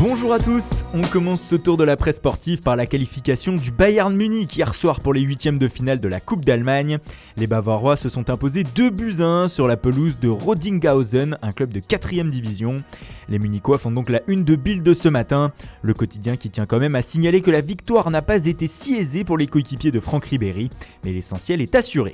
Bonjour à tous, on commence ce tour de la presse sportive par la qualification du Bayern Munich hier soir pour les huitièmes de finale de la Coupe d'Allemagne. Les Bavarois se sont imposés 2-1 sur la pelouse de Rodinghausen, un club de 4ème division. Les Munichois font donc la une de Bild de ce matin, le quotidien qui tient quand même à signaler que la victoire n'a pas été si aisée pour les coéquipiers de Franck Ribéry, mais l'essentiel est assuré.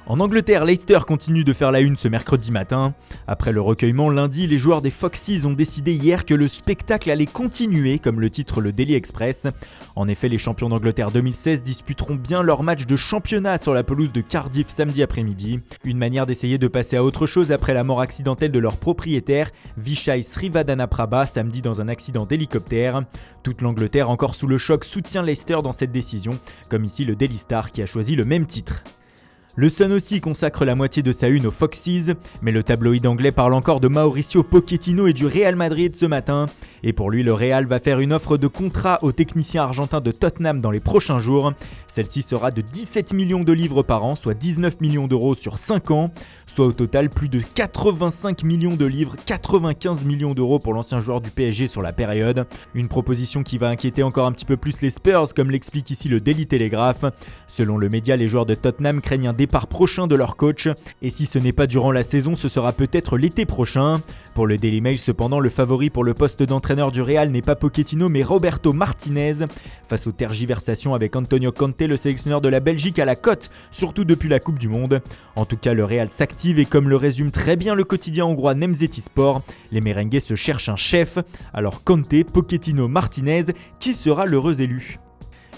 En Angleterre, Leicester continue de faire la une ce mercredi matin. Après le recueillement lundi, les joueurs des Foxes ont décidé hier que le spectacle allait continuer, comme le titre le Daily Express. En effet, les champions d'Angleterre 2016 disputeront bien leur match de championnat sur la pelouse de Cardiff samedi après-midi. Une manière d'essayer de passer à autre chose après la mort accidentelle de leur propriétaire, Vijay Srivadhanaprabha, samedi dans un accident d'hélicoptère. Toute l'Angleterre, encore sous le choc, soutient Leicester dans cette décision, comme ici le Daily Star qui a choisi le même titre. Le Sun aussi consacre la moitié de sa une aux Foxes, mais le tabloïd anglais parle encore de Mauricio Pochettino et du Real Madrid ce matin. Et pour lui, le Real va faire une offre de contrat au technicien argentin de Tottenham dans les prochains jours. Celle-ci sera de 17 millions de livres par an, soit 19 millions d'euros sur 5 ans, soit au total plus de 85 millions de livres, 95 millions d'euros pour l'ancien joueur du PSG sur la période. Une proposition qui va inquiéter encore un petit peu plus les Spurs, comme l'explique ici le Daily Telegraph. Selon le média, les joueurs de Tottenham craignent un départ prochain de leur coach, et si ce n'est pas durant la saison, ce sera peut-être l'été prochain. Pour le Daily Mail cependant, le favori pour le poste d'entraîneur du Real n'est pas Pochettino mais Roberto Martinez. Face aux tergiversations avec Antonio Conte, le sélectionneur de la Belgique à la cote, surtout depuis la Coupe du Monde. En tout cas, le Real s'active et comme le résume très bien le quotidien hongrois Nemzeti Sport, les merengues se cherchent un chef. Alors Conte, Pochettino, Martinez, qui sera l'heureux élu ?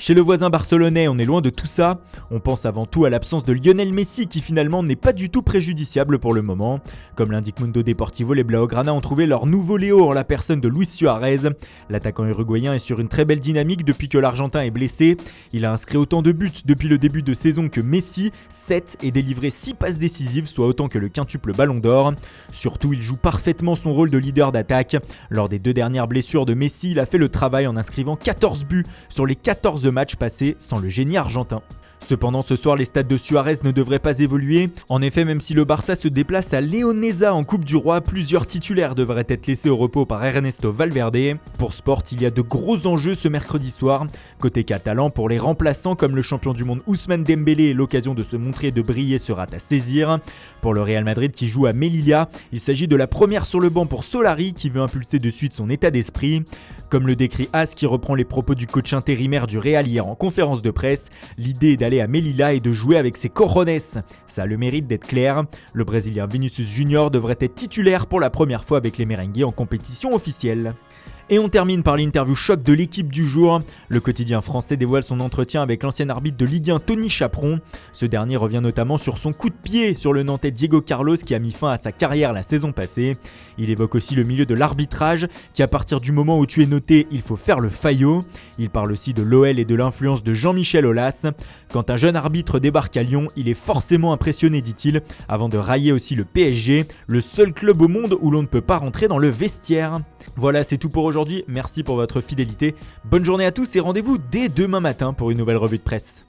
Chez le voisin barcelonais, on est loin de tout ça. On pense avant tout à l'absence de Lionel Messi qui finalement n'est pas du tout préjudiciable pour le moment. Comme l'indique Mundo Deportivo, les Blaugrana ont trouvé leur nouveau Léo en la personne de Luis Suarez. L'attaquant uruguayen est sur une très belle dynamique depuis que l'Argentin est blessé. Il a inscrit autant de buts depuis le début de saison que Messi, 7, et délivré 6 passes décisives, soit autant que le quintuple Ballon d'Or. Surtout, il joue parfaitement son rôle de leader d'attaque. Lors des 2 dernières blessures de Messi, il a fait le travail en inscrivant 14 buts sur les 14 matchs passés sans le génie argentin. Cependant, ce soir, les stats de Suarez ne devraient pas évoluer. En effet, même si le Barça se déplace à Leonesa en Coupe du Roi, plusieurs titulaires devraient être laissés au repos par Ernesto Valverde. Pour Sport, il y a de gros enjeux ce mercredi soir. Côté catalan, pour les remplaçants comme le champion du monde Ousmane Dembélé, l'occasion de se montrer et de briller sera à saisir. Pour le Real Madrid qui joue à Melilla, il s'agit de la première sur le banc pour Solari qui veut impulser de suite son état d'esprit. Comme le décrit As qui reprend les propos du coach intérimaire du Real hier en conférence de presse, l'idée est d'aller à Melilla et de jouer avec ses cojones. Ça a le mérite d'être clair. Le Brésilien Vinicius Junior devrait être titulaire pour la première fois avec les merengues en compétition officielle. Et on termine par l'interview choc de l'équipe du jour. Le quotidien français dévoile son entretien avec l'ancien arbitre de Ligue 1 Tony Chaperon. Ce dernier revient notamment sur son coup de pied sur le Nantais Diego Carlos qui a mis fin à sa carrière la saison passée. Il évoque aussi le milieu de l'arbitrage qui à partir du moment où tu es noté, il faut faire le faillot. Il parle aussi de l'OL et de l'influence de Jean-Michel Aulas. Quand un jeune arbitre débarque à Lyon, il est forcément impressionné, dit-il, avant de railler aussi le PSG, le seul club au monde où l'on ne peut pas rentrer dans le vestiaire. Voilà, c'est tout pour aujourd'hui. Merci pour votre fidélité. Bonne journée à tous et rendez-vous dès demain matin pour une nouvelle revue de presse.